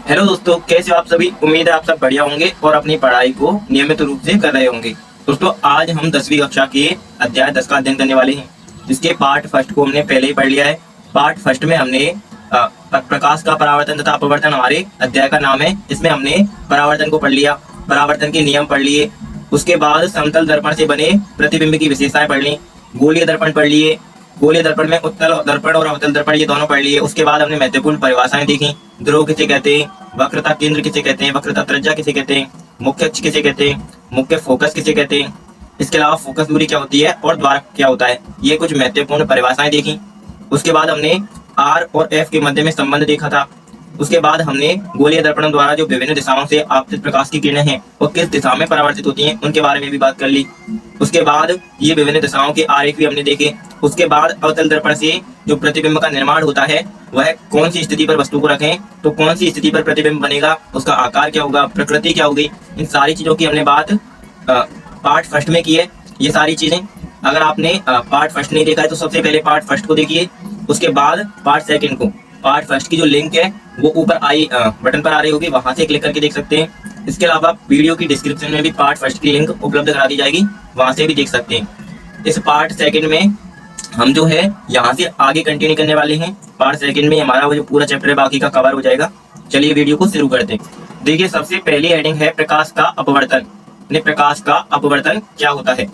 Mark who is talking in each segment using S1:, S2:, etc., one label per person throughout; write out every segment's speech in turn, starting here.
S1: Hello दोस्तों, कैसे हो आप सभी। उम्मीद है आप सब बढ़िया होंगे और अपनी पढ़ाई को नियमित रूप से कर रहे होंगे। दोस्तों, आज हम 10वीं कक्षा के अध्याय 10 का अध्ययन करने वाले हैं, जिसके पार्ट फर्स्ट को हमने पहले ही पढ़ लिया है। पार्ट फर्स्ट में हमने प्रकाश का परावर्तन तथा अपवर्तन हमारे अध्याय का नाम है। इसमें हमने परावर्तन को पढ़ लिया, परावर्तन के नियम पढ़ लिए। उसके बाद समतल दर्पण से बने प्रतिबिंब की विशेषताएं पढ़ ली, गोलीय दर्पण पढ़ लिए। गोलीय दर्पण में उत्तल दर्पण और अवतल दर्पण ये दोनों पढ़ लिए। उसके बाद हमने महत्वपूर्ण परिभाषाएं देखी। ध्रुव किसे कहते हैं, वक्रता केंद्र किसे कहते हैं, वक्रता त्रिज्या किसे कहते हैं, मुख्य अक्ष किसे कहते हैं, मुख्य फोकस किसे कहते हैं। इसके अलावा फोकस दूरी क्या होती है और द्वारक क्या होता है, ये कुछ महत्वपूर्ण परिभाषाएं देखी। उसके बाद हमने आर और एफ के मध्य में संबंध देखा था। उसके बाद हमने गोलीय दर्पणों द्वारा जो विभिन्न दिशाओं से आपतित प्रकाश की किरणें हैं वो किस दिशा में परावर्तित होती हैं, उनके बारे में भी बात कर ली। उसके बाद ये विभिन्न दिशाओं के आरेख भी हमने देखे। उसके बाद अवतल दर्पण से जो प्रतिबिंब का निर्माण होता है वह कौन सी स्थिति पर वस्तु को रखें तो कौन सी स्थिति पर प्रतिबिंब बनेगा, उसका आकार क्या होगा, प्रकृति क्या होगी, इन सारी चीजों की हमने बात पार्ट फर्स्ट में की है। ये सारी चीजें अगर आपने पार्ट फर्स्ट नहीं देखा है तो सबसे पहले पार्ट फर्स्ट को देखिए, उसके बाद पार्ट सेकंड को। पार्ट फर्स्ट की जो लिंक है वो ऊपर आई बटन पर आ रही होगी, वहां से क्लिक करके देख सकते हैं। इसके अलावा वीडियो की डिस्क्रिप्शन में भी पार्ट फर्स्ट की लिंक उपलब्ध करा दी जाएगी, वहां से भी देख सकते हैं। इस पार्ट सेकंड में हम जो है यहाँ से आगे कंटिन्यू करने वाले हैं। पार्ट सेकंड में हमारा वो जो पूरा चैप्टर है बाकी का कवर हो जाएगा। चलिए वीडियो को शुरू करते हैं। देखिए, सबसे पहली हेडिंग है प्रकाश का अपवर्तन। प्रकाश का अपवर्तन क्या होता है।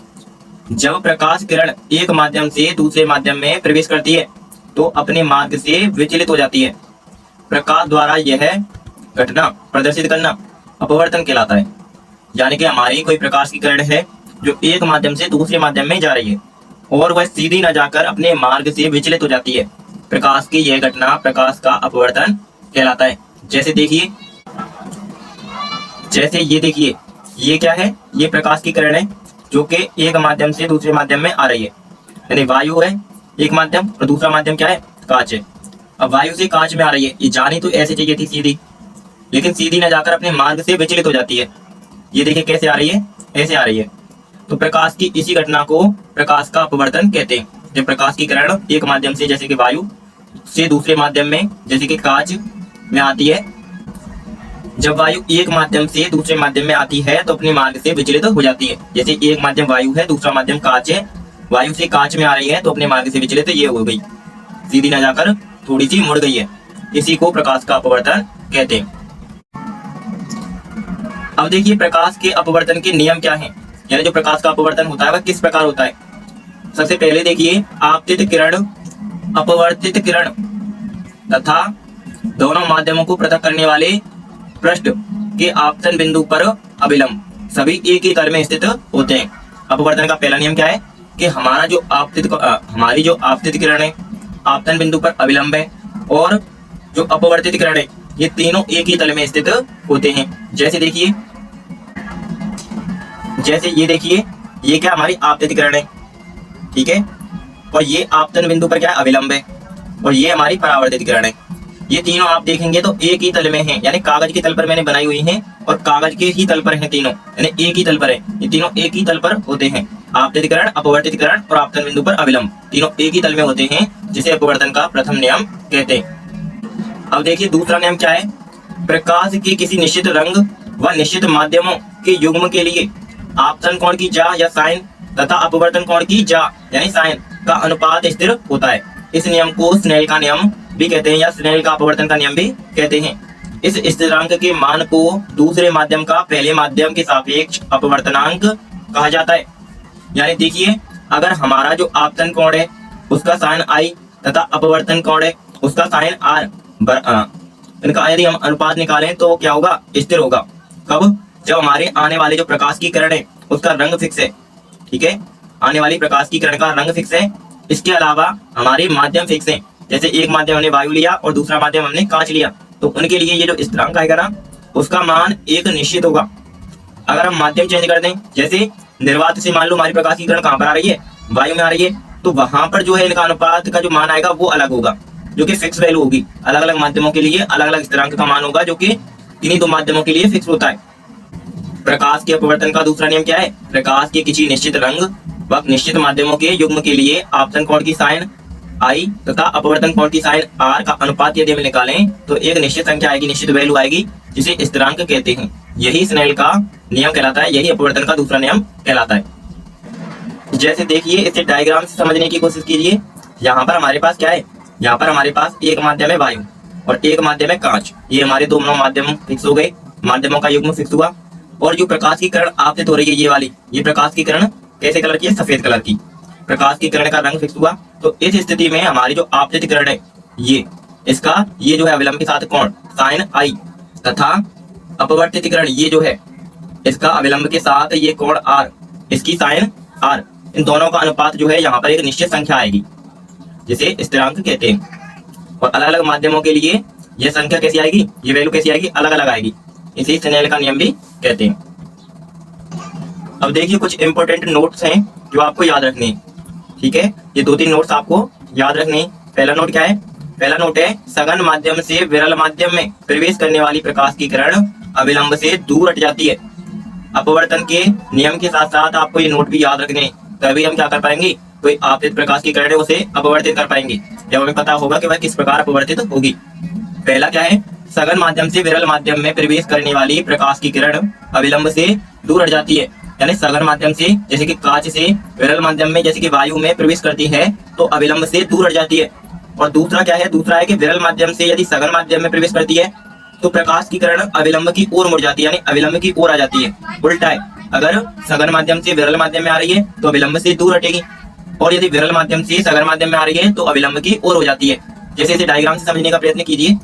S1: जब प्रकाश किरण एक माध्यम से दूसरे माध्यम में प्रवेश करती है तो अपने मार्ग से विचलित हो जाती है। प्रकाश द्वारा यह घटना प्रदर्शित करना अपवर्तन कहलाता है। यानी कि हमारी कोई प्रकाश की किरण है जो एक माध्यम से दूसरे माध्यम में जा रही है और वह सीधी न जाकर अपने मार्ग से विचलित हो जाती है। प्रकाश की यह घटना प्रकाश का अपवर्तन कहलाता है। जैसे ये देखिए, ये क्या है, ये प्रकाश की किरण है जो कि एक माध्यम से दूसरे माध्यम में आ रही है। यानी वायु है एक माध्यम और दूसरा माध्यम क्या है, कांच है। अब वायु से कांच में आ रही है, ये जानी तो ऐसे चाहिए थी सीधी, लेकिन सीधी न जाकर अपने मार्ग से विचलित हो जाती है। ये देखिए कैसे आ रही है, ऐसे आ रही है। तो प्रकाश की इसी घटना को प्रकाश का अपवर्तन कहते हैं। जब प्रकाश की किरण एक माध्यम से जैसे कि वायु से दूसरे माध्यम में जैसे कि कांच में आती है, जब वायु एक माध्यम से दूसरे माध्यम में आती है तो अपने मार्ग से विचलित हो जाती है। जैसे एक माध्यम वायु है, दूसरा माध्यम कांच है, वायु से कांच में आ रही है तो अपने मार्ग से विचलित ये हो गई, सीधी न जाकर थोड़ी सी मुड़ गई है। इसी को प्रकाश का अपवर्तन कहते हैं। अब देखिए, प्रकाश के अपवर्तन के नियम क्या हैं, यानी जो प्रकाश का अपवर्तन होता है वह किस प्रकार होता है। सबसे पहले देखिए, आपतित किरण, अपवर्तित किरण तथा दोनों माध्यमों को पृथक करने वाले पृष्ठ के आपतन बिंदु पर अभिलंब सभी एक ही तल में स्थित होते हैं। अपवर्तन का पहला नियम क्या है कि हमारी जो आपतित किरण है आपतन बिंदु पर अभिलंब है और जो अपवर्तित किरण है ये तीनों एक ही तल में स्थित होते हैं। जैसे ये देखिए, ये क्या हमारी आपतित किरण है, ठीक है, और ये आपतन बिंदु पर क्या है, अभिलंब है, और ये हमारी परावर्तित किरण है। ये तीनों आप देखेंगे तो एक ही तल में हैं, यानी कागज के तल पर मैंने बनाई हुई हैं और कागज के ही तल पर हैं तीनों, यानी एक ही तल पर है। ये तीनों एक ही तल पर होते हैं। आपतित किरण, अपवर्तित किरण और आपतन बिंदु पर अभिलंब तीनों एक ही तल में होते हैं, जिसे अपवर्तन का प्रथम नियम कहते हैं। अब देखिए दूसरा नियम क्या है। प्रकाश के किसी निश्चित रंग व निश्चित माध्यमों के युग्म के लिए आपतन कोण की जा या साइन तथा अपवर्तन कोण की जा यानी साइन का अनुपात स्थिर होता है। इस नियम को स्नेल का नियम भी कहते हैं या स्नेल का अपवर्तन का नियम भी कहते हैं। इस स्थिरांक के मान को दूसरे माध्यम का पहले माध्यम के सापेक्ष अपवर्तनांक कहा जाता है। यानी देखिए, अगर हमारा जो आपतन कोण है उसका साइन आई तथा अपवर्तन कोण है उसका साइन आर, इनका यदि हम अनुपात निकालें तो क्या होगा, स्थिर होगा। कब, जब हमारे आने वाले जो प्रकाश की किरण है उसका रंग फिक्स है, ठीक है, आने वाली प्रकाश की किरण का रंग फिक्स है। इसके अलावा हमारे माध्यम फिक्स है। जैसे एक माध्यम हमने वायु लिया और दूसरा माध्यम हमने कांच लिया, तो उनके लिए ये जो स्थिरांक आएगा ना उसका मान एक निश्चित होगा। अगर हम माध्यम चेंज कर दें, जैसे निर्वात से मान लो हमारी प्रकाश की किरण कहाँ पर आ रही है, वायु में आ रही है, तो वहां पर जो है इनका अनुपात का जो मान आएगा वो अलग होगा, जो कि फिक्स वैल्यू होगी। अलग अलग माध्यमों के लिए अलग अलग स्थिरांक का मान होगा जो कि इन्हीं दो माध्यमों के लिए फिक्स होता है। प्रकाश के अपवर्तन का दूसरा नियम क्या है। प्रकाश के किसी निश्चित रंग व निश्चित माध्यमों के युग्म के लिए आपतन कोण की साइन आई तथा अपवर्तन कोण की साइन आर का अनुपात यदि हम निकालें तो एक निश्चित संख्या आएगी, निश्चित वैल्यू आएगी, जिसे स्थिरांक कहते हैं। यही स्नेल का नियम कहलाता है, यही अपवर्तन का दूसरा नियम कहलाता है। जैसे देखिए, इसे डायग्राम से समझने की कोशिश कीजिए। यहाँ पर हमारे पास क्या है, यहाँ पर हमारे पास एक माध्यम है वायु और एक माध्यम है कांच। ये हमारे दोनों माध्यम फिक्स हो गए, माध्यमों का युग्म फिक्स हुआ। और जो प्रकाश की किरण आपतित हो रही है, ये वाली, ये प्रकाश की किरण कैसे कलर की है, सफेद कलर की। प्रकाश की किरण का रंग फिक्स हुआ। तो इस स्थिति में हमारी जो आपतित किरण है, ये इसका ये जो है अविलंब के साथ कोण साइन आई तथा अपवर्तित किरण ये जो है इसका अविलंब के साथ ये कोण आर, इसकी साइन आर, इन दोनों का अनुपात जो है यहाँ पर एक निश्चित संख्या आएगी, जिसे स्थिरांक कहते हैं। और अलग अलग माध्यमों के लिए यह संख्या कैसी आएगी, ये वैल्यू कैसी आएगी, अलग अलग आएगी। इसी स्नेल का नियम भी कहते हैं। अब देखिए, कुछ इंपॉर्टेंट नोट्स हैं जो आपको याद रखने हैं। ठीक है, ये 2-3 नोट्स आपको याद रखने हैं। पहला नोट क्या है, पहला नोट है सघन माध्यम से विरल माध्यम में प्रवेश करने वाली प्रकाश की किरण अविलंब से दूर हट जाती है। अपवर्तन के नियम के साथ साथ आपको ये नोट भी याद रखने हैं, तभी हम क्या कर पाएंगे, कोई आपतित प्रकाश की किरण है उसे अपवर्तित कर पाएंगे, जब हमें पता होगा कि वह किस प्रकार अपवर्तित होगी। पहला क्या है, सघन माध्यम से विरल माध्यम में प्रवेश करने वाली प्रकाश की किरण अविलंब से दूर हट जाती है। यानी सघन माध्यम से, जैसे कि कांच से विरल माध्यम में जैसे कि वायु में प्रवेश करती है तो अविलंब से दूर हट जाती है। और दूसरा क्या है, दूसरा है कि विरल माध्यम से यदि सघन माध्यम में प्रवेश करती है तो प्रकाश की किरण अविलंब की ओर मुड़ जाती है, यानी अविलंब की ओर आ जाती है। उल्टा है, अगर सघन माध्यम से विरल माध्यम में आ रही है तो अविलंब से दूर हटेगी, और यदि विरल माध्यम से सघन माध्यम में आ रही है तो अविलंब की ओर हो जाती है। जैसे इसे डायग्राम से समझने का प्रयत्न कीजिए।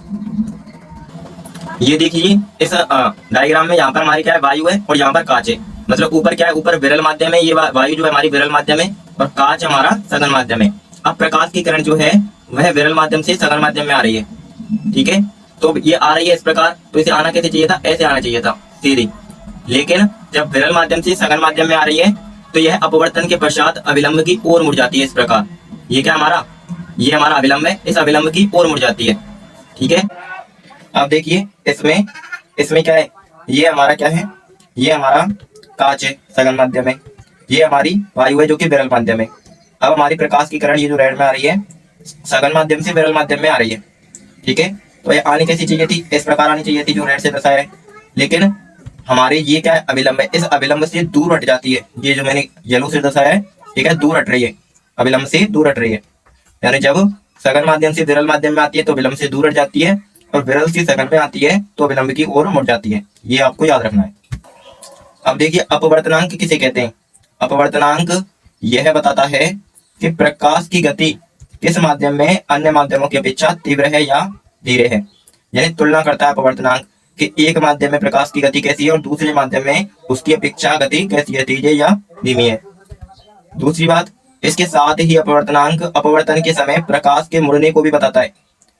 S1: ये देखिए, इस डायग्राम में यहाँ पर हमारी क्या है, वायु है और यहाँ पर कांच है। मतलब ऊपर क्या है, ऊपर विरल माध्यम है, ये वायु जो है हमारी विरल माध्यम है और कांच हमारा सघन माध्यम है। अब प्रकाश की किरण जो है वह विरल माध्यम से सघन माध्यम में आ रही है। ठीक है, तो ये आ रही है इस प्रकार, तो इसे आना कैसे चाहिए था, ऐसे आना चाहिए था, सीधी। लेकिन जब विरल माध्यम से सघन माध्यम में आ रही है तो यह अपवर्तन के पश्चात अविलंब की ओर मुड़ जाती है इस प्रकार। ये क्या हमारा, ये हमारा अविलंब है, इस अविलंब की ओर मुड़ जाती है। ठीक है, अब देखिए इसमें क्या है, ये हमारा क्या है, ये हमारा कांच है सघन माध्यम में, ये हमारी वायु है जो कि विरल माध्यम है। अब हमारी प्रकाश की किरण ये जो रेड में आ रही है सघन माध्यम से विरल माध्यम में आ रही है। ठीक है, तो ये आनी कैसी चाहिए थी, इस प्रकार आनी चाहिए थी जो रेड से दर्शाया है। लेकिन हमारे ये क्या है, अविलंब है, इस अविलंब से दूर हट जाती है। ये जो मैंने येलो से दर्शाया है, ठीक है, दूर हट रही है, अविलंब से दूर हट रही है। यानी जब सघन माध्यम से विरल माध्यम में आती है तो विलंब से दूर हट जाती है, और विरल से सघन में आती है तो विलंब की ओर मुड़ जाती है। ये आपको याद रखना है। अब देखिए, अपवर्तनांक किसे कहते हैं। अपवर्तनांक यह बताता है कि प्रकाश की गति किस माध्यम में अन्य माध्यमों की अपेक्षा तीव्र है या धीरे है। यानी तुलना करता है अपवर्तनांक कि एक माध्यम में प्रकाश की गति कैसी है और दूसरे माध्यम में उसकी अपेक्षा गति कैसी है, तेज है या धीमी है। दूसरी बात, इसके साथ ही अपवर्तनांक अपवर्तन के समय प्रकाश के मुड़ने को भी बताता है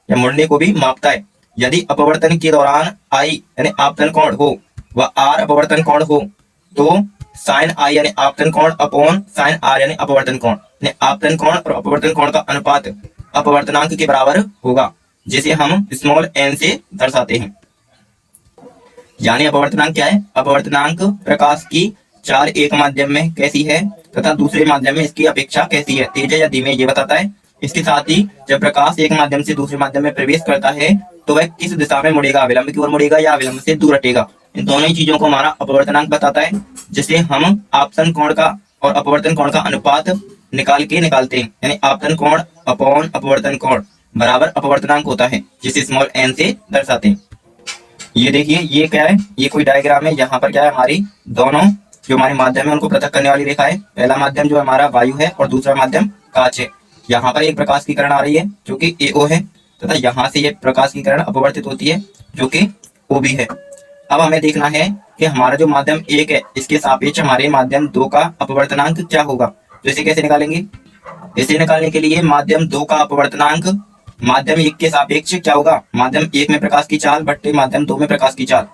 S1: या मुड़ने को भी मापता है। यदि अपवर्तन के दौरान आई यानी आपतन कोण हो व आर अपवर्तन कोण हो तो साइन आई यानी आपतन कोण अपॉन साइन आर यानी अपवर्तन कोण, यानी आपतन कोण और अपवर्तन कोण का अनुपात अपवर्तनांक के बराबर होगा, जिसे हम स्मॉल एन से दर्शाते हैं। यानी अपवर्तनांक क्या है, अपवर्तनांक प्रकाश की चाल एक माध्यम में कैसी है तथा दूसरे माध्यम में इसकी अपेक्षा कैसी है, तेज है या धीमे, ये बताता है। इसके साथ ही जब प्रकाश एक माध्यम से दूसरे माध्यम में प्रवेश करता है तो वह किस दिशा में मुड़ेगा, विलंब की ओर मुड़ेगा या विलंब से दूर हटेगा। इन दोनों ही चीजों को हमारा अपवर्तनांक बताता है, जिसे हम आपतन कोण का और अपवर्तन कोण का अनुपात निकालते हैं। यानी आपतन कोण अपॉन अपवर्तन कोण बराबर अपवर्तनांक होता है, जिसे स्मॉल एन से दर्शाते हैं। ये देखिए, ये क्या है, ये कोई डायग्राम है। यहाँ पर क्या है, हमारी दोनों जो हमारे माध्यम है उनको पृथक करने वाली रेखा है। पहला माध्यम जो हमारा वायु है और दूसरा माध्यम कांच है। यहाँ पर एक प्रकाश की किरण आ रही है जो कि AO है तथा यहाँ से ये प्रकाश की किरण अपवर्तित होती है जो कि OB है। अब हमें देखना है कि हमारा जो माध्यम 1 है इसके सापेक्ष हमारे माध्यम 2 का अपवर्तनांक क्या होगा। तो इसे कैसे निकालेंगे, इसे निकालने के लिए माध्यम 2 का अपवर्तनांक माध्यम 1 के सापेक्ष क्या होगा, माध्यम 1 में प्रकाश की चाल बट्टे माध्यम 2 में प्रकाश की चाल।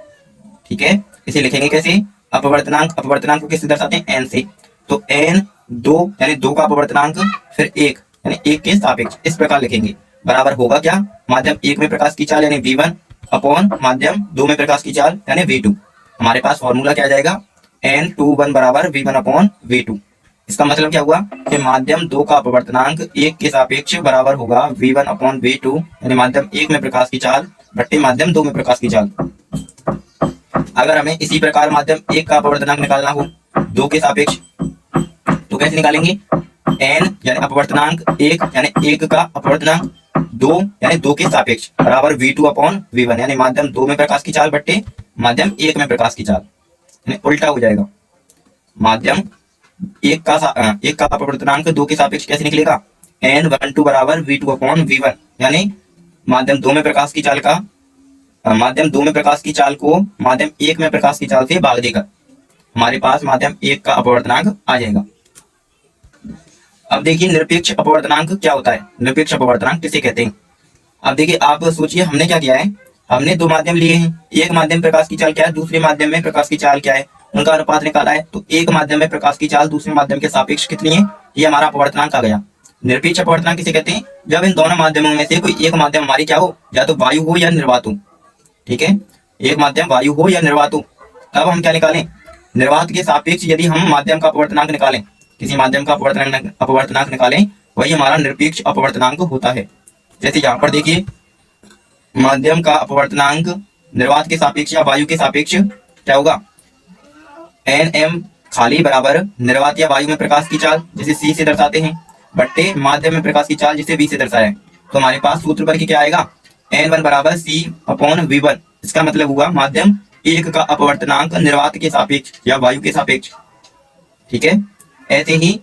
S1: ठीक है, इसे लिखेंगे कैसे, अपवर्तनांक को किससे दर्शाते हैं, n से। तो n 2 यानी 2 का अपवर्तनांक फिर 1 यानी 1 के सापेक्ष, इस प्रकार लिखेंगे। बराबर होगा क्या, माध्यम 1 में प्रकाश की चाल यानी v1 अपॉन माध्यम 2 में प्रकाश की चाल यानी v2। हमारे पास फॉर्मूला क्या आ जाएगा, n21 बराबर v1 अपॉन v2। इसका मतलब क्या हुआ कि माध्यम 2 का अपवर्तनांक 1 के सापेक्ष बराबर होगा v1/v2, यानी माध्यम 1 में प्रकाश की चाल बट्टे माध्यम 2 में प्रकाश की चाल। अगर हमें इसी प्रकार माध्यम 1 का अपवर्तनांक निकालना हो 2 के सापेक्ष तो कैसे निकालेंगे? n यानी अपवर्तनांक 1 यानी 1 का अपवर्तनांक 2 यानी 2 के सापेक्ष बराबर v2/v1, यानी माध्यम 2 में प्रकाश की चाल बट्टे माध्यम 1 में प्रकाश की चाल, यानी उल्टा हो जाएगा। माध्यम 1 का अपवर्तनांक 2 के सापेक्ष कैसे निकलेगा? n12 बराबर v2/v1, यानी माध्यम 2 में प्रकाश की चाल का माध्यम 2 में प्रकाश की चाल को माध्यम 1 में प्रकाश की चाल से भाग देकर हमारे पास माध्यम 1 का अपवर्तनांक आ जाएगा। अब देखिए निरपेक्ष अपवर्तनांक क्या होता है, निरपेक्ष अपवर्तनांक किसे कहते हैं? अब देखिए आप सोचिए हमने क्या किया है, हमने 2 माध्यम लिए हैं, एक माध्यम प्रकाश की चाल क्या है, दूसरे माध्यम में प्रकाश की चाल क्या है, उनका अनुपात निकाला है। तो एक माध्यम में प्रकाश की चाल दूसरे माध्यम के सापेक्ष कितनी है, ये हमारा अपवर्तनांक आ गया। निरपेक्ष अपवर्तनांक किसे कहते हैं? जब इन दोनों माध्यमों में से कोई एक माध्यम हमारी क्या हो, या तो वायु हो या निर्वात हो। ठीक है, एक माध्यम वायु हो या निर्वात हो, तब हम क्या निकालें? निर्वात के सापेक्ष यदि हम माध्यम का अपवर्तनांक निकालें, किसी माध्यम का अपवर्तनांक निकालें, वही हमारा निरपेक्ष अपवर्तनांक होता है। जैसे यहाँ पर देखिए माध्यम का अपवर्तनांक निर्वात के सापेक्ष या वायु के सापेक्ष क्या होगा? nm खाली बराबर निर्वात या वायु में प्रकाश की चाल जिसे c से दर्शाते हैं बट्टे माध्यम में प्रकाश की चाल जिसे v से दर्शाया है। तो हमारे पास सूत्र पर क्या आएगा? n1 बराबर c/v1। इसका मतलब हुआ माध्यम 1 का अपवर्तनांक निर्वात के सापेक्ष या वायु के सापेक्ष। ठीक है, ऐसे ही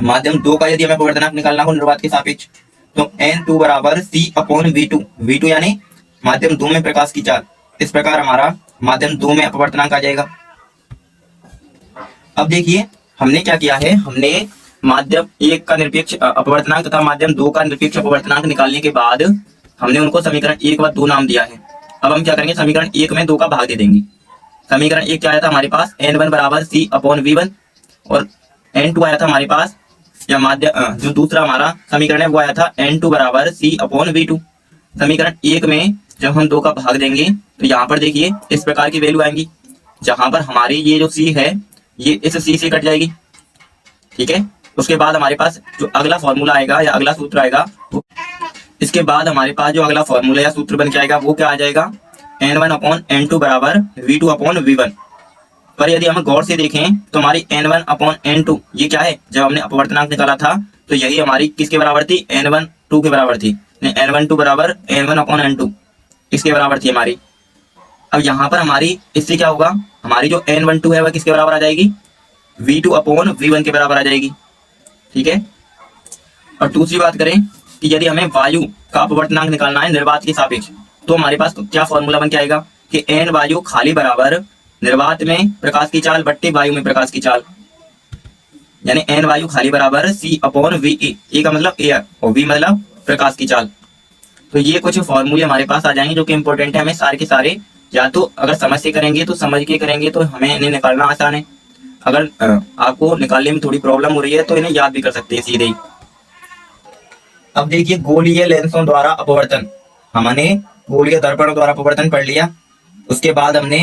S1: माध्यम 2 का यदि हमें अपवर्तनांक निकालना हो निर्वात के सापेक्ष तो n2 बराबर c/v2, v2 यानी माध्यम 2 में प्रकाश की चाल। इस प्रकार हमारा माध्यम 2 में अपवर्तनांक आ जाएगा। अब देखिए हमने क्या किया है, हमने माध्यम 1 का निरपेक्ष अपवर्तनांक तथा माध्यम 2 का निरपेक्ष अपवर्तनांक निकालने के बाद हमने उनको समीकरण 1 व 2 नाम दिया है। अब हम क्या करेंगे, समीकरण 1 में 2 का भाग दे देंगे। समीकरण 1 क्या आया था हमारे पास? n1 बराबर c/v1 और n2 आया था हमारे पास, या माध्यम जो दूसरा हमारा समीकरण है वो आया था n2 बराबर c/v2। समीकरण 1 में जब हम 2 का भाग देंगे तो यहाँ पर देखिए इस प्रकार की वैल्यू आएंगी, जहां पर हमारी ये जो c है ये इस c से कट जाएगी। ठीक है, उसके बाद हमारे पास जो अगला फॉर्मूला आएगा या अगला सूत्र आएगा, इसके बाद हमारे पास जो अगला फॉर्मूला या सूत्र बन के आएगा वो क्या आ जाएगा? n1/n2 बराबर v2/v1। पर यदि हम गौर से देखें तो हमारी n1/n2 ये क्या है? जब हमने अपवर्तनांक निकाला था तो यही हमारी किसके बराबर थी? n1/2 के बराबर थी। n1/2 बराबर n1/n2 इसके बराबर थी हमारी। अब यहाँ पर हमारी इससे क्या होगा, हमारी जो n12 है वह किसके बराबर आ जाएगी? v2/v1 के बराबर आ जाएगी। ठीक है, और दूसरी बात करें कि यदि हमें वायु का अपवर्तनांक निकालना है निर्वात के सापेक्ष तो हमारे पास क्या फॉर्मूला बन के आएगा कि n वायु खाली बराबर निर्वात में प्रकाश की चाल बट्टे वायु में प्रकाश की चाल, यानी n वायु खाली बराबर c/va। ए का मतलब एयर और v मतलब प्रकाश की चाल। तो ये कुछ फॉर्मूले हमारे पास आ जाएंगे जो कि इंपॉर्टेंट है। हमें सारे के सारे या तो अगर समझ से करेंगे तो समझ के करेंगे तो हमें इन्हें निकालना आसान है। अगर आपको निकालने में थोड़ी प्रॉब्लम हो रही है तो इन्हें याद भी कर सकते हैं सीधे ही। अब देखिए गोलीय लेंसों द्वारा अपवर्तन, हमने गोलीय दर्पणों द्वारा अपवर्तन पढ़ लिया। उसके बाद हमने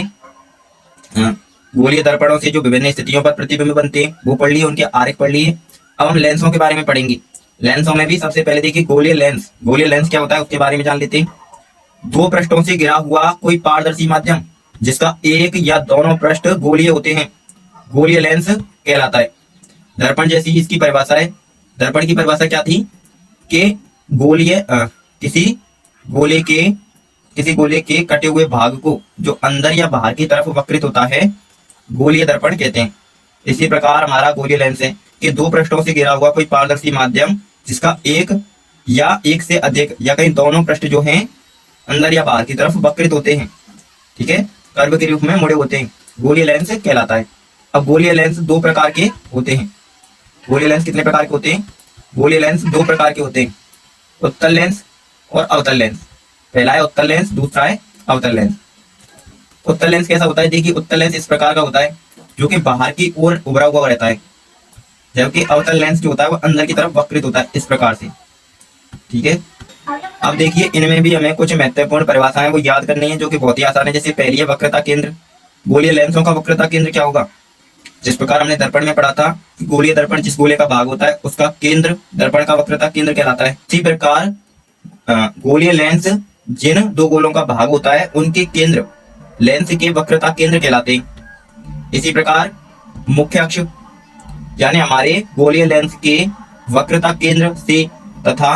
S1: गोलीय दर्पणों से जो विभिन्न स्थितियों पर प्रतिबिंब बनते हैं वो पढ़ लिए, उनके आरेख पढ़ लिए। अब हम लेंसों के बारे में पढ़ेंगे। लेंसों में भी सबसे पहले देखिए गोलीय लेंस क्या होता है उसके बारे में जान लेते हैं। 2 पृष्ठों से घिरा हुआ कोई पारदर्शी माध्यम जिसका एक या दोनों पृष्ठ गोलीय होते हैं गोलीय लेंस कहलाता है। दर्पण जैसी इसकी परिभाषा है। दर्पण की परिभाषा क्या थी कि किसी गोले के कटे हुए भाग को जो अंदर या बाहर की तरफ वक्रित होता है गोलीय दर्पण कहते हैं। इसी प्रकार हमारा गोलीय लेंस है कि 2 पृष्ठों से घिरा हुआ कोई पारदर्शी माध्यम जिसका एक या एक से अधिक या कहीं दोनों पृष्ठ जो हैं अंदर या बाहर की तरफ वक्रित होते हैं। ठीक है, कर्व के रूप में मुड़े होते हैं, गोलीय लेंस कहलाता है। अब गोलीय लेंस 2 प्रकार के होते हैं। गोलीय लेंस कितने प्रकार के होते हैं? गोलीय लेंस 2 प्रकार के होते हैं, उत्तल लेंस और अवतल लेंस। पहला है उत्तल लेंस, दूसरा है अवतल लेंस। उत्तल लेंस कैसा होता है? देखिए उत्तल लेंस इस प्रकार का होता है जो कि बाहर की ओर उभरा हुआ रहता है, जबकि अवतल लेंस जो होता है वो अंदर की तरफ वक्रित होता है इस प्रकार से। ठीक है, अब देखिए इनमें भी हमें कुछ महत्वपूर्ण परिभाषाएं वो याद करनी है जो कि बहुत ही आसान है। जैसे पहली है वक्रता केंद्र। गोलीय लेंसों का वक्रता केंद्र क्या होगा? जिस प्रकार हमने दर्पण में पढ़ा था, गोलीय दर्पण जिस गोले का भाग होता है उसका केंद्र दर्पण का वक्रता केंद्र कहलाता है। इसी प्रकार गोलीय लेंस जिन दो गोलों का भाग होता है उनके केंद्र लेंस के वक्रता केंद्र कहलाते हैं। इसी प्रकार मुख्य अक्ष यानी हमारे गोलीय लेंस के वक्रता केंद्र से तथा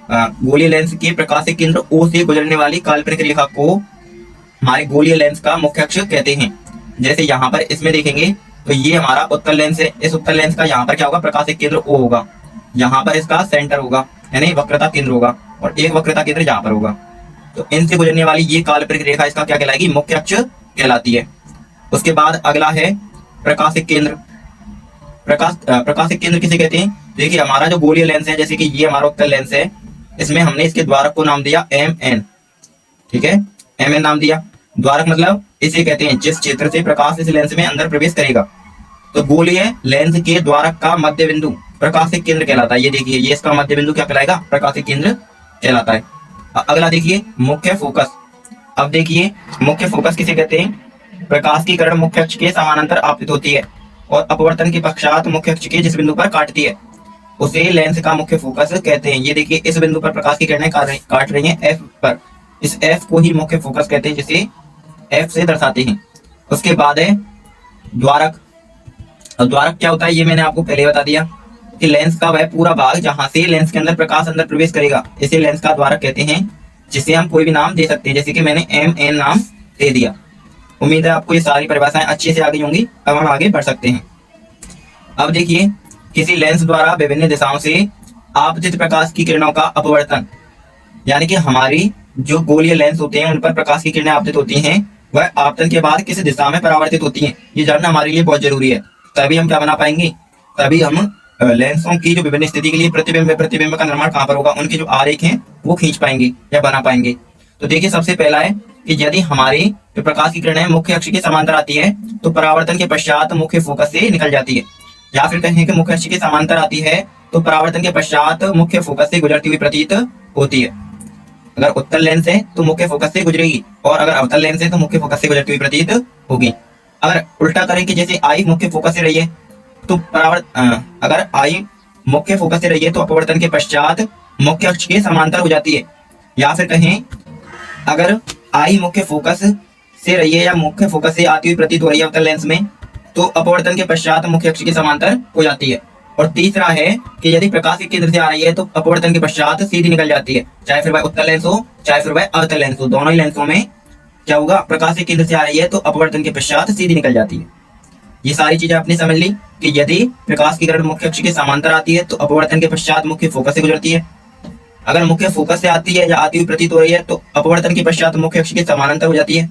S1: गोलीय लेंस के प्रकाशिक केंद्र O से गुजरने वाली काल्पनिक रेखा को हमारे गोलीय लेंस का मुख्य अक्ष कहते हैं। जैसे यहाँ पर इसमें देखेंगे तो ये हमारा उत्तल लेंस है, इस उत्तल लेंस का यहाँ पर क्या होगा, प्रकाशिक केंद्र O होगा, यहाँ पर इसका सेंटर होगा यानी वक्रता केंद्र होगा और एक वक्रता केंद्र यहाँ पर होगा। तो इनसे गुजरने वाली ये काल्पनिक रेखा इसका क्या कहलाएगी, मुख्य अक्ष कहलाती है। उसके बाद अगला है प्रकाशिक केंद्र। प्रकाशिक केंद्र किसे कहते हैं? देखिए हमारा जो गोलीय लेंस है, जैसे कि ये हमारा उत्तल लेंस है, इसमें हमने इसके द्वारक को नाम दिया MN, ठीक है, MN नाम दिया। द्वारक मतलब इसे कहते हैं जिस क्षेत्र से प्रकाश इस लेंस में अंदर प्रवेश करेगा। तो गोलीय लेंस के द्वारक का मध्य बिंदु प्रकाशिक केंद्र कहलाता है। ये देखिए ये इसका मध्य बिंदु क्या कहलाएगा, प्रकाशिक केंद्र कहलाता है। अगला देखिए मुख्य फोकस। अब देखिए मुख्य फोकस किसे कहते हैं? प्रकाश की किरण मुख्य अक्ष के समानांतर आपतित होती है और अपवर्तन के पश्चात मुख्य अक्ष के जिस बिंदु पर काटती है उसे लेंस का मुख्य फोकस कहते हैं। ये देखिए इस बिंदु पर प्रकाश की किरणें काट रही हैं F पर, इस F को ही मुख्य फोकस कहते हैं, जिसे F से दर्शाते हैं। उसके बाद है द्वारक। अब द्वारक क्या होता है ये मैंने आपको पहले बता दिया कि लेंस का वह पूरा भाग जहां से लेंस के अंदर प्रकाश अंदर प्रवेश करेगा, इसे लेंस का द्वारक कहते हैं, जिसे हम कोई भी नाम दे सकते हैं, जैसे कि मैंने MN नाम दे दिया। उम्मीद है आपको ये सारी परिभाषाएं अच्छे से आ गई होंगी। अब हम आगे बढ़ सकते हैं। अब देखिए किसी लेंस द्वारा विभिन्न दिशाओं से आपतित प्रकाश की किरणों का अपवर्तन, यानी कि हमारी जो गोलीय लेंस होते हैं उन पर प्रकाश की किरणें आपतित होती हैं, वह आपतन के बाद किस दिशा में परावर्तित होती हैं, ये जानना हमारे लिए बहुत जरूरी है। तभी हम क्या बना पाएंगे, तभी हम लेंसों की जो विभिन्न स्थिति के लिए प्रतिबिंब का निर्माण कहाँ पर होगा, उनके जो आरेख हैं वो खींच पाएंगे या बना पाएंगे। तो देखिए सबसे पहला है कि यदि हमारी जो प्रकाश की किरणें मुख्य अक्ष के समांतर आती है तो परावर्तन के पश्चात मुख्य फोकस से निकल जाती है, या फिर कहें कि मुख्य अक्ष के समांतर आती है तो परावर्तन के पश्चात मुख्य फोकस से गुजरती हुई प्रतीत होती है। अगर उत्तल लेंस है तो मुख्य फोकस से गुजरेगी और अगर अवतल लेंस है तो मुख्य फोकस से गुजरती हुई प्रतीत होगी। अगर उल्टा करें कि जैसे आई मुख्य फोकस से रही है तो अगर आई मुख्य फोकस से रही है तो अपवर्तन के पश्चात मुख्य अक्ष के समांतर हो जाती है, या फिर कहें अगर आई मुख्य फोकस से रही है या मुख्य फोकस से आती हुई प्रतीत हो रही है अवतल लेंस में तो अपवर्तन के पश्चात मुख्य अक्ष के समांतर हो जाती है। और तीसरा है कि यदि प्रकाश के केंद्र से आ रही है तो अपवर्तन के पश्चात सीधी निकल जाती है, चाहे फिर वह उत्तल लेंस हो चाहे फिर वह अवतल लेंस हो, दोनों ही लेंसों में क्या होगा, प्रकाश के केंद्र से आ रही है तो अपवर्तन के पश्चात सीधी निकल जाती है। ये सारी चीजें आपने समझ ली कि यदि प्रकाश की किरण मुख्य अक्ष के समांतर आती है तो अपवर्तन के पश्चात मुख्य फोकस से गुजरती है, अगर मुख्य फोकस से आती है या आती हुई प्रतीत हो रही है तो अपवर्तन के पश्चात मुख्य अक्ष के समानांतर हो जाती है,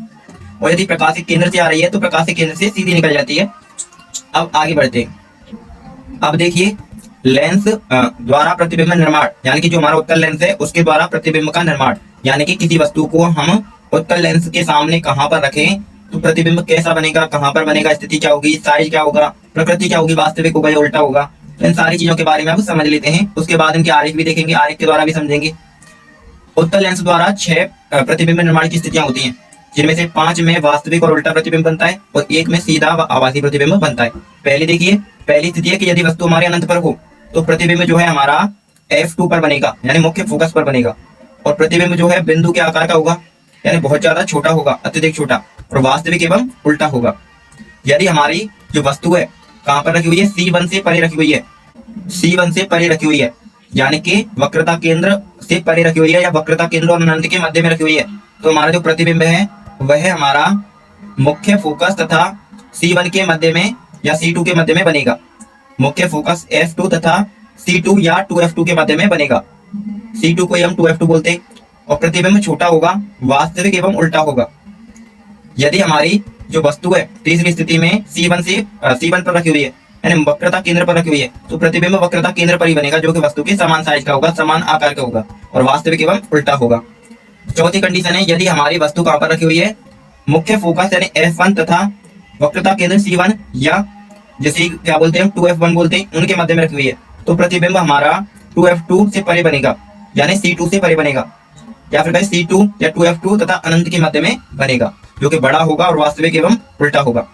S1: और यदि प्रकाश के केंद्र से आ रही है तो प्रकाश के केंद्र से सीधी निकल जाती है। अब आगे बढ़ते हैं। अब देखिए लेंस द्वारा प्रतिबिंब निर्माण, यानी कि जो हमारा उत्तल लेंस है उसके द्वारा प्रतिबिंब का निर्माण, यानी कि किसी वस्तु को हम उत्तल लेंस के सामने कहां पर रखें तो प्रतिबिंब कैसा बनेगा, कहां पर बनेगा, स्थिति क्या होगी, साइज क्या होगा, प्रकृति क्या होगी, वास्तविक होगा या उल्टा होगा, तो इन सारी चीजों के बारे में अब समझ लेते हैं। उसके बाद इनके आरेख भी देखेंगे, आरेख के द्वारा भी समझेंगे। उत्तल लेंस द्वारा 6 प्रतिबिंब निर्माण की स्थितियां होती हैं, जिनमें से 5 में वास्तविक और उल्टा प्रतिबिंब बनता है और 1 में सीधा व आभासी प्रतिबिंब बनता है। पहली देखिए, पहली स्थिति है कि यदि वस्तु हमारे अनंत पर हो तो प्रतिबिंब जो है हमारा F2 पर बनेगा, यानी मुख्य फोकस पर बनेगा, और प्रतिबिंब जो है बिंदु के आकार का होगा, यानी बहुत ज्यादा छोटा होगा, अत्यधिक छोटा, और वास्तविक एवं उल्टा होगा। यदि हमारी जो वस्तु है कहां पर रखी हुई है, C1 से परे रखी हुई है, C1 से परे रखी हुई है, यानी कि वक्रता केंद्र से परे रखी हुई है या वक्रता केंद्र और अनंत के मध्य में रखी हुई है, तो हमारा जो प्रतिबिंब है वह हमारा मुख्य फोकस तथा C1 के मध्य में या C2 के मध्य में बनेगा। मुख्य फोकस F2 तथा C2 या 2F2 के मध्य में बनेगा। C2 को हम 2F2 बोलते हैं, और प्रतिबिंब छोटा होगा, वास्तविक एवं उल्टा होगा। यदि हमारी जो वस्तु है तीसरी स्थिति में C1 पर रखी हुई है, यानी वक्रता केंद्र पर रखी हुई है, तो प्रतिबिंब वक्रता केंद्र पर ही बनेगा, जो कि वस्तु के समान साइज का होगा, समान आकार का होगा, और वास्तविक एवं उल्टा होगा। चौथी कंडीशन है, यदि हमारी वस्तु कहां पर रखी हुई है, मुख्य फोकस यानी F1 तथा वक्रता केंद्र C1 या जैसे क्या बोलते हैं 2F1 बोलते हैं, उनके मध्य में रखी हुई है, तो प्रतिबिंब हमारा 2F2 से परे बनेगा, यानी C2 से परे बनेगा, या फिर C2 या 2F2 तथा अनंत के मध्य में बनेगा, जो कि बड़ा होगा और वास्तविक एवं उल्टा होगा।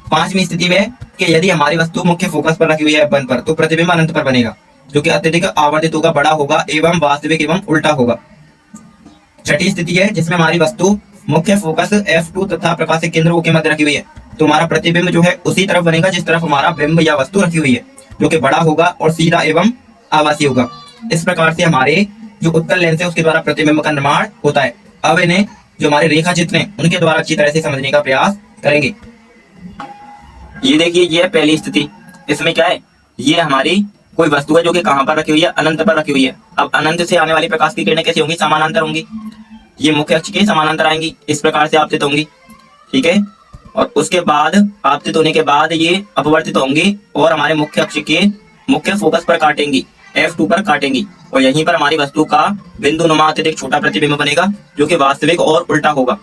S1: पांचवी स्थिति में कि यदि हमारी वस्तु मुख्य फोकस पर रखी हुई है F1 पर तो प्रतिबिंब अनंत पर बनेगा, जो कि अत्यधिक आवर्धित होगा, बड़ा होगा एवं वास्तविक एवं उल्टा होगा। छठी स्थिति है जिसमें हमारी वस्तु मुख्य फोकस F2 तथा प्रकाशिक केंद्र O के मध्य रखी हुई है, तो हमारा प्रतिबिंब जो है उसी तरफ बनेगा जिस तरफ हमारा बिंब या वस्तु रखी हुई है, जो कि बड़ा होगा और सीधा एवं आभासी होगा। इस प्रकार से हमारे जो उत्तल लेंस है उसके द्वारा प्रतिबिंब का निर्माण होता है। अब इन्हें जो हमारे रेखा चित्र हैं उनके द्वारा अच्छी तरह से समझने का प्रयास करेंगे। ये देखिए, ये है पहली स्थिति। इसमें क्या है, ये हमारी कोई वस्तु है जो कि कहां पर रखी हुई है, अनंत पर रखी हुई है। अब अनंत से आने वाली प्रकाश की किरणें कैसी होंगी, समानांतर होंगी। ये मुख्य अक्ष के समानांतर आएंगी, इस प्रकार से आपतित होंगी, ठीक है। और उसके बाद आपतित होने के बाद ये अपवर्तित होंगी और हमारे मुख्य अक्ष के मुख्य फोकस पर काटेंगी, F2 पर काटेंगी, और यहीं पर हमारी वस्तु का बिंदु नुमा अत्यधिक छोटा प्रतिबिंब बनेगा, जो कि वास्तविक और उल्टा होगा।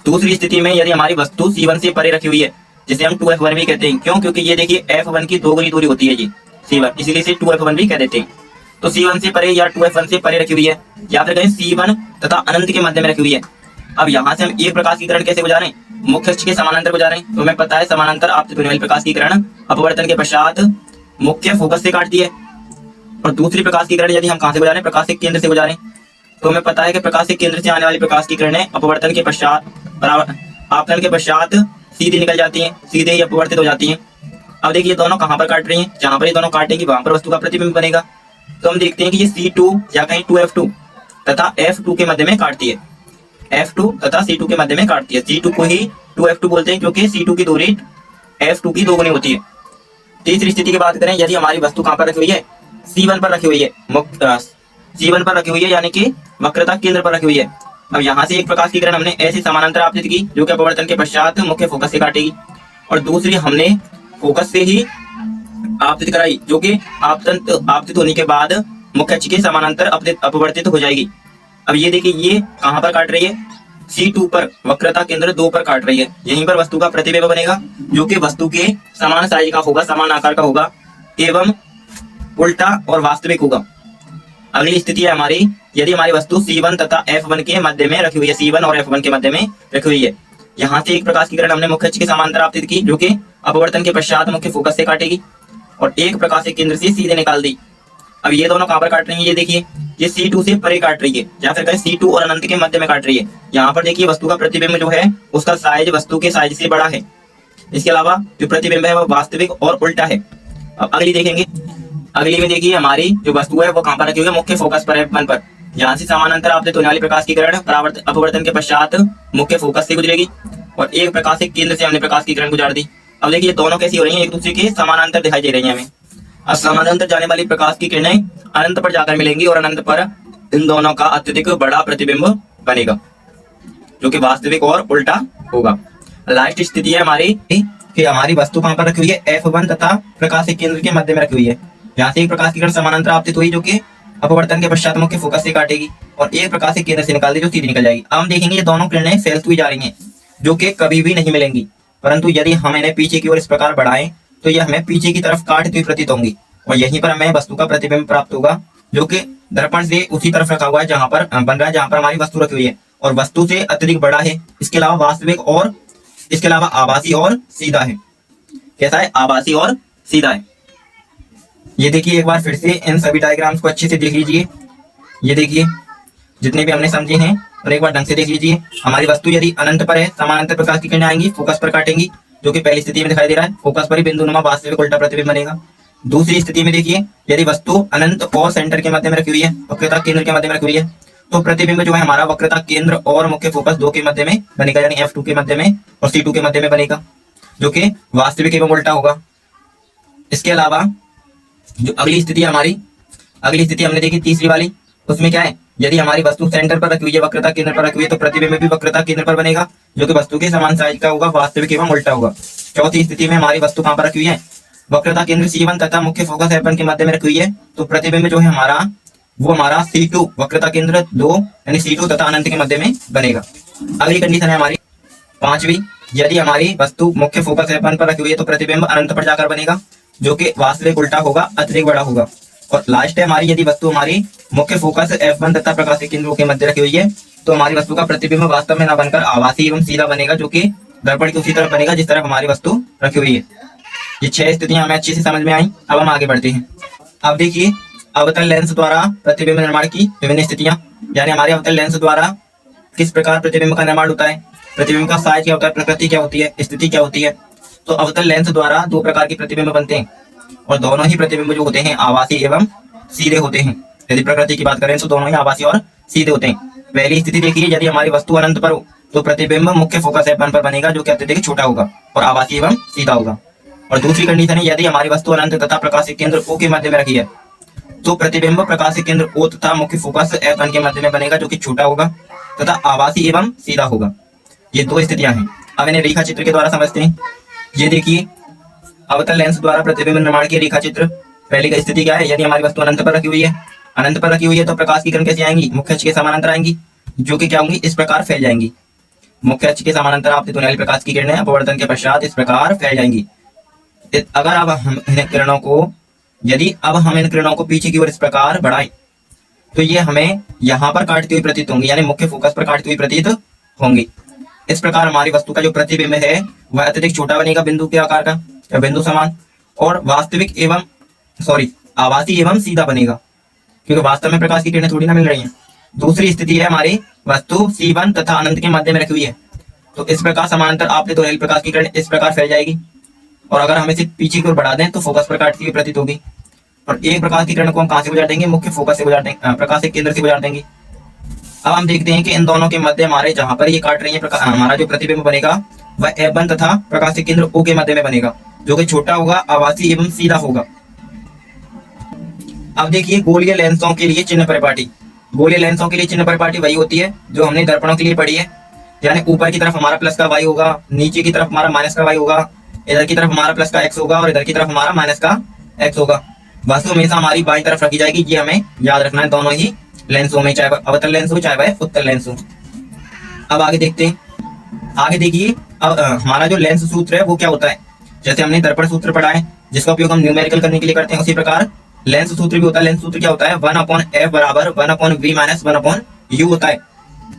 S1: दूसरी स्थिति में यदि हमारी वस्तु C1 से परे रखी हुई है, जिसे हम 2F1 भी कहते हैं, क्यों, क्योंकि ये देखिए F1 की दोगुनी दूरी होती है ये C1, इसीलिए इसे 2F1 भी कह देते हैं। तो C1 से परे या 2F1 से परे रखी हुई है, या फिर कहें C1 तथा अनंत के मध्य में रखी हुई है। अब यहाँ से हम एक प्रकाश की किरण कैसे गुजारें, मुख्य अक्ष के समानांतर गुजारें। तो हमें पता है समानांतर आपतित होने वाली प्रकाश की किरण अपवर्तन के पश्चात मुख्य फोकस से काटती है। और दूसरी प्रकाश की किरण यदि हम कहां से गुजारें, प्रकाशिक केंद्र से गुजारें, तो हमें पता है कि प्रकाशिक केंद्र से आने वाली प्रकाश की किरणें अपवर्तन के पश्चात आपतन के पश्चात सीधे निकल जाती हैं, सीधे ही अपवर्तित हो जाती हैं। अब देखिए दोनों कहां पर काट रही हैं, जहां पर ये दोनों काटेंगी वहां पर वस्तु का प्रतिबिंब बनेगा। तो हम देखते हैं कि ये C2 या कहीं 2F2 तथा F2 के मध्य में काटती है, F2 तथा C2 के मध्य में काटती है। C2 को ही 2F2 बोलते हैं क्योंकि C2 की दूरी F2 की दोगुनी होती है। तीसरी स्थिति की बात करें, यदि हमारी वस्तु कहां पर रखी हुई है, C1 पर रखी हुई है, C1 पर रखी हुई है, यानी कि वक्रता केंद्र पर रखी हुई है। अब यहाँ से एक प्रकाश की किरण हमने ऐसे समानांतर आपतित की, जो कि अपवर्तन के पश्चात मुख्य फोकस से काटेगी, और दूसरी हमने फोकस से ही आपतित कराई, जो कि आपतित होने के बाद मुख्य अक्ष के समानांतर अपवर्तित हो जाएगी। अब ये देखिए, ये कहां पर काट रही है, C2 पर, वक्रता केंद्र 2 पर काट रही है। यहीं पर वस्तु का प्रतिबिंब बनेगा, जो कि वस्तु के समान साइज का होगा, समान आकार का होगा एवं उल्टा और वास्तविक होगा। अगली स्थिति है हमारी, यदि हमारी वस्तु C1 तथा F1 के मध्य में रखी हुई है, C1 और F1 के मध्य में रखी हुई है। यहाँ से एक प्रकाश की किरण हमने मुख्य अक्ष के समांतर आपतित की, जो कि अपवर्तन के पश्चात मुख्य फोकस से काटेगी, और एक प्रकाश के केंद्र से सीधे निकाल दी। अब ये दोनों कहां पर काट रही है, ये देखिए, ये C2 से परे काट रही है, या फिर कहें C2 और अनंत के मध्य में काट रही है। यहाँ पर देखिए वस्तु का प्रतिबिंब जो है उसका साइज वस्तु के साइज से बड़ा है। इसके अलावा जो प्रतिबिंब है वो वास्तविक और उल्टा है। अब अगली देखेंगे, अगली में देखिए हमारी जो वस्तु है वो कहां पर रखी हुई है, मुख्य फोकस पर, F1 पर। यहाँ से समानांतर आपतित होने वाली प्रकाश की किरण अपवर्तन के पश्चात मुख्य फोकस से गुजरेगी, और एक प्रकाशिक केंद्र से हमने प्रकाश की किरण गुजार दी। अब देखिए दोनों कैसी हो रही हैं, एक दूसरे के समानांतर दिखाई दे रही हैं हमें। अब समानांतर जाने वाली प्रकाश की किरणें अनंत पर जाकर मिलेंगी, और अनंत पर इन दोनों का अत्यधिक बड़ा प्रतिबिंब बनेगा, जो कि वास्तविक और उल्टा होगा। लास्ट स्थिति है हमारी कि हमारी वस्तु कहां पर रखी हुई है, F1 तथा प्रकाशिक केंद्र के मध्य में रखी हुई है। यहाँ से एक प्रकाश की किरण समानांतर आपतित हुई, जो कि अपवर्तन के पश्चात मुख्य फोकस से काटेगी, और एक प्रकाश के केंद्र से निकाल दी, जो सीधी निकल जाएगी। अब हम देखेंगे ये दोनों किरणें फैलती हुई जा रही हैं, जो कि कभी भी नहीं मिलेंगी, परंतु यदि हम इन्हें पीछे की ओर इस प्रकार बढ़ाएं तो यह हमें पीछे की तरफ काटती हुई प्रतीत होंगी, और यहीं पर हमें वस्तु का प्रतिबिंब प्राप्त होगा, जो कि दर्पण से उसी तरफ रखा हुआ है जहां पर बन रहा है, जहां पर हमारी वस्तु रखी हुई है, और वस्तु से अत्यधिक बड़ा है। इसके अलावा वास्तविक और इसके अलावा आभासी और सीधा है। कैसा है, आभासी और सीधा है। ये देखिए एक बार फिर से इन सभी डायग्राम्स को अच्छे से देख लीजिए। ये देखिए जितने भी हमने समझे हैं, और एक बार ढंग से देख लीजिए। हमारी वस्तु यदि अनंत पर है, समानांतर प्रकाश की किरणें आएंगी, फोकस पर काटेंगी, जो कि पहली स्थिति में दिखाई दे रहा है, फोकस पर ही बिंदुनुमा वास्तविक उल्टा प्रतिबिंब बनेगा। दूसरी स्थिति में देखिए, यदि वस्तु अनंत और सेंटर के मध्य में रखी हुई है, वक्रता केंद्र के मध्य में रखी हुई है, तो प्रतिबिंब जो है हमारा वक्रता केंद्र और मुख्य फोकस 2 के मध्य में बनेगा, यानी F2 के मध्य में और C2 के मध्य में बनेगा, जो कि वास्तविक एवं उल्टा होगा। इसके अलावा जो अगली स्थिति है हमारी, अगली स्थिति हमने देखी तीसरी वाली, उसमें क्या है, यदि हमारी वस्तु सेंटर पर रखी हुई है, वक्रता केंद्र पर रखी हुई है, तो प्रतिबिंब भी वक्रता केंद्र पर बनेगा, जो कि वस्तु के समान साइज का होगा, वास्तविक एवं उल्टा होगा। चौथी स्थिति में हमारी वस्तु कहां पर रखी हुई है, वक्रता केंद्र C1 तथा मुख्य फोकस F1 के मध्य में रखी हुई है, तो प्रतिबिंब जो है हमारा वो हमारा C2 वक्रता केंद्र 2 यानी C2 तथा अनंत के मध्य में बनेगा। अगली कंडीशन है हमारी पांचवी, यदि हमारी वस्तु मुख्य फोकस F1 पर रखी हुई है, तो प्रतिबिंब अनंत पर जाकर बनेगा, जो कि वास्तविक उल्टा होगा, अत्यधिक बड़ा होगा। और लास्ट है हमारी, यदि वस्तु हमारी मुख्य फोकस F1 तथा प्रकाशिक केंद्रों के मध्य रखी हुई है, तो हमारी वस्तु का प्रतिबिंब वास्तव में न बनकर आभासी एवं सीधा बनेगा, जो कि दर्पण की उसी तरफ बनेगा जिस तरफ हमारी वस्तु रखी हुई है। ये 6 स्थितियां हमें अच्छे से समझ में आई। अब हम आगे बढ़ते हैं। अब देखिए अवतल लेंस द्वारा प्रतिबिंब निर्माण की विभिन्न स्थितियां, यानी हमारे अवतल लेंस द्वारा किस प्रकार प्रतिबिंब का निर्माण होता है, प्रतिबिंब का साइज क्या होता है, प्रकृति क्या होती है, स्थिति क्या होती है। तो अवतल लेंस द्वारा 2 प्रकार के प्रतिबिंब बनते हैं और दोनों ही प्रतिबिंब जो होते हैं आभासी एवं सीधे होते हैं। यदि प्रकृति की बात करें तो दोनों ही आभासी और सीधे होते हैं। पहली स्थिति देखिए, यदि हमारी वस्तु अनंत पर हो तो प्रतिबिंब मुख्य फोकस F1 पर बनेगा जो कि अत्यधिक छोटा होगा और आभासी एवं सीधा होगा। और दूसरी कंडीशन है, यदि हमारी वस्तु अनंत तथा प्रकाशिक केंद्र O के मध्य में रखी है तो प्रतिबिंब प्रकाशिक केंद्र O तथा मुख्य फोकस F1 के मध्य में बनेगा जो कि छोटा होगा तथा आभासी एवं सीधा होगा। ये 2 स्थितियां हैं। अब इन्हें रेखा चित्र के द्वारा समझते हैं। ये देखिए अवतल लेंस द्वारा प्रतिबिंब निर्माण की रेखा चित्र। पहली का स्थिति क्या है, यदि हमारी वस्तु अनंत पर रखी हुई है, अनंत पर रखी हुई है तो प्रकाश की किरण कैसे आएंगी, मुख्य अक्ष के समानांतर आएंगी जो कि क्या होंगी, इस प्रकार फैल जाएंगी। मुख्य अक्ष के समानांतर आपतित होने वाली प्रकाश की किरणें अपवर्तन के पश्चात इस प्रकार फैल जाएंगी। अगर अब हम इन किरणों को पीछे की ओर इस प्रकार बढ़ाएं तो ये हमें यहाँ पर काटती हुई प्रतीत होंगी, यानी मुख्य फोकस पर काटती हुई प्रतीत होंगी। इस प्रकार हमारी वस्तु का जो प्रतिबिंब है वह अत्यधिक छोटा बनेगा बिंदु के आकार का या बिंदु समान, और आभासी एवं सीधा बनेगा क्योंकि वास्तव में प्रकाश की किरणें थोड़ी ना मिल रही हैं। दूसरी स्थिति है, हमारी वस्तु C1 तथा अनंत के मध्य में रखी हुई है तो इस प्रकार समानांतर आपतित होने वाली प्रकाश की किरण इस प्रकार फैल जाएगी और अगर हम इसे पीछे की ओर बढ़ा दें तो फोकस पर काटती हुई प्रतीत होगी। और एक प्रकाश की किरण को हम कहां से गुजार देंगे, मुख्य फोकस से गुजार देंगे, प्रकाशिक केंद्र से गुजार देंगे। अब हम देखते हैं कि इन दोनों के मध्य हमारे जहां पर ये काट रही है हमारा जो प्रतिबिंब बनेगा वह F1 तथा प्रकाशिक केंद्र O के मध्य में बनेगा जो कि छोटा होगा, आभासी एवं सीधा होगा। अब देखिए गोलीय लेंसों के लिए चिन्ह परिपाटी। गोलीय लेंसों के लिए चिन्ह परिपाटी वही होती है जो हमने दर्पणों के लिए पढ़ी है, यानी ऊपर की तरफ हमारा प्लस का y होगा, नीचे की तरफ हमारा माइनस का y होगा, इधर की तरफ हमारा प्लस का x होगा और इधर की तरफ हमारा माइनस का x होगा। वस्तु हमेशा हमारी बाईं तरफ रखी जाएगी, ये हमें याद रखना है दोनों ही लेंसों में, चाहे वह अवतल लेंस हो चाहे वह उत्तल लेंस हो। अब आगे देखते हैं। आगे देखिए हमारा जो लेंस सूत्र है वो क्या होता है। जैसे हमने दर्पण सूत्र पढ़ा है जिसका उपयोग हम न्यूमेरिकल करने के लिए करते हैं, उसी प्रकार लेंस सूत्र भी होता है। लेंस सूत्र क्या होता है, 1/f बराबर 1/v माइनस 1/u होता है।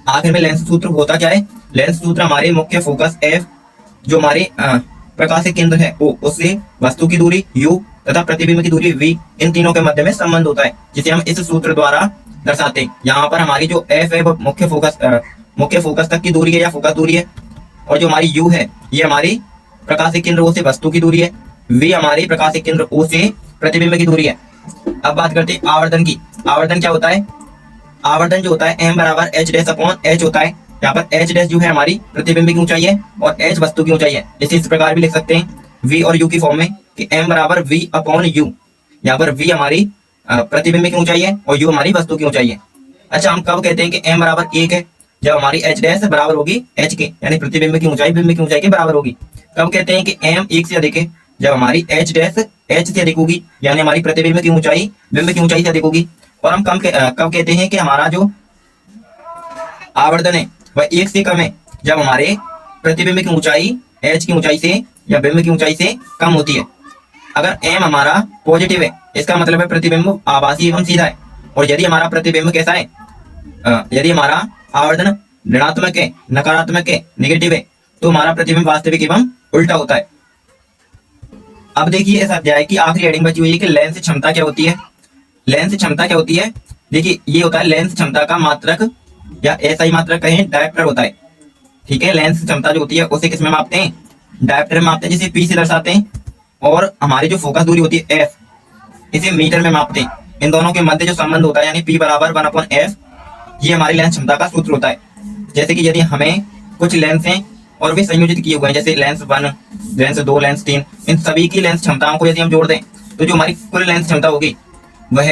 S1: आखिर में लेंस सूत्र होता क्या है, लेंस सूत्र हमारे मुख्य फोकस F जो हमारे प्रकाशिक केंद्र है O उससे वस्तु की दूरी u तथा प्रतिबिंब की दूरी v, इन तीनों के मध्य में संबंध होता है जिसे हम इस सूत्र द्वारा दर्शाते हैं। यहाँ पर हमारी जो F है वो मुख्य फोकस तक की दूरी है या फोकस दूरी है, और जो हमारी u है ये हमारी प्रकाशिक केंद्र O से वस्तु की दूरी है, v हमारी प्रकाशिक केंद्र O से प्रतिबिंब की दूरी है। अब बात करते हैं आवर्धन की। आवर्धन क्या होता है, आवर्धन जो होता है m बराबर h' होता है। यहाँ पर h' जो है हमारी प्रतिबिंब की ऊंचाई है और h वस्तु की ऊंचाई है। इस प्रकार भी लिख सकते हैं v और u की फॉर्म में कि m बराबर v/u। यहाँ पर v हमारी प्रतिबिंब की ऊंचाई है और u हमारी वस्तु की ऊंचाई है। अच्छा, हम कब कहते हैं कि m बराबर 1 है, जब हमारी h' बराबर होगी h के, यानी प्रतिबिंब की ऊंचाई बिंब की ऊंचाई के बराबर होगी। कब कहते हैं कि m 1 से अधिक है, जब हमारी h' h से अधिक होगी, यानी हमारी प्रतिबिंब की ऊंचाई बिंब की ऊंचाई से अधिक होगी। और हम कब कहते हैं कि हमारा जो आवर्धन है वह 1 से कम है, जब हमारे प्रतिबिंब की ऊंचाई h की ऊंचाई से या बिंब की ऊंचाई से कम होती है। अगर m हमारा पॉजिटिव है इसका मतलब है प्रतिबिंब आभासी एवं सीधा है, और यदि हमारा प्रतिबिंब कैसा है, यदि हमारा आवर्धन ऋणात्मक है, नकारात्मक है, नेगेटिव है, तो हमारा प्रतिबिंब वास्तविक एवं उल्टा होता है। अब देखिए इस अध्याय की आखिरी हेडिंग बची हुई है कि लेंस क्षमता क्या होती है। लेंस क्षमता क्या होती है, देखिए ये होता है लेंस क्षमता का मात्रक या ऐसा ही मात्रक कहें डायप्टर होता है। ठीक है, लेंस क्षमता जो होती है उसे किस में मापते हैं, डायप्टर में मापते हैं, जिसे P से दर्शाते हैं, और हमारी जो फोकस दूरी होती है F इसे मीटर में मापते हैं। इन दोनों के मध्य जो संबंध होता है यानी P बराबर 1/f, ये हमारी लेंस क्षमता का सूत्र होता है। जैसे कि यदि हमें कुछ लेंस हैं और वे संयोजित किए हुए हैं, जैसे लेंस 1, लेंस 2, लेंस 3, इन सभी की लेंस क्षमताओं को यदि हम जोड़ दें तो जो हमारी कुल लेंस क्षमता होगी वह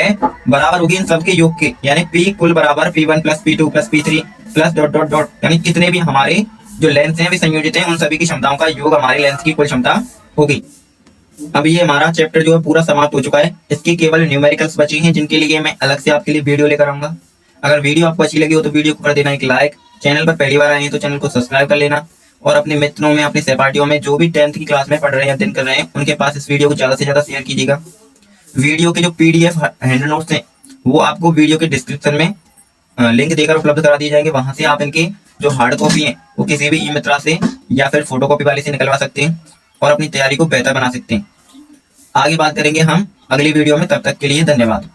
S1: बराबर होगी इन सबके योग के, यानी P कुल बराबर P1 plus P2 plus P3 plus dot dot dot, यानी कितने भी हमारे जो लेंस हैं वे संयोजित हैं उन सभी की क्षमताओं का योग हमारे लेंस की कुल क्षमता होगी। अब ये हमारा चैप्टर जो है पूरा समाप्त हो चुका है। इसकी केवल न्यूमेरिकल्स बची हैं जिनके लिए मैं अलग से आपके लिए वीडियो लेकर आऊंगा। अगर वीडियो आपको अच्छी लगी हो तो वीडियो को कर देना एक लाइक, चैनल पर पहली बार आए हैं तो चैनल को सब्सक्राइब कर लेना, और अपने मित्रों में, अपने सहपाठियों में जो भी 10th की क्लास में पढ़ रहे हैं, अध्ययन कर रहे हैं, उनके पास इस वीडियो को ज्यादा से ज्यादा शेयर कीजिएगा। वीडियो के जो PDF हैंड नोट्स हैं वो आपको वीडियो के डिस्क्रिप्शन में लिंक देकर उपलब्ध करा दिए जाएंगे, वहां से आप इनके जो हार्ड कॉपी है वो किसी भी ई मित्रा से या फिर फोटो कॉपी वाले से निकलवा सकते हैं और अपनी तैयारी को बेहतर बना सकते हैं। आगे बात करेंगे हम अगली वीडियो में, तब तक के लिए धन्यवाद।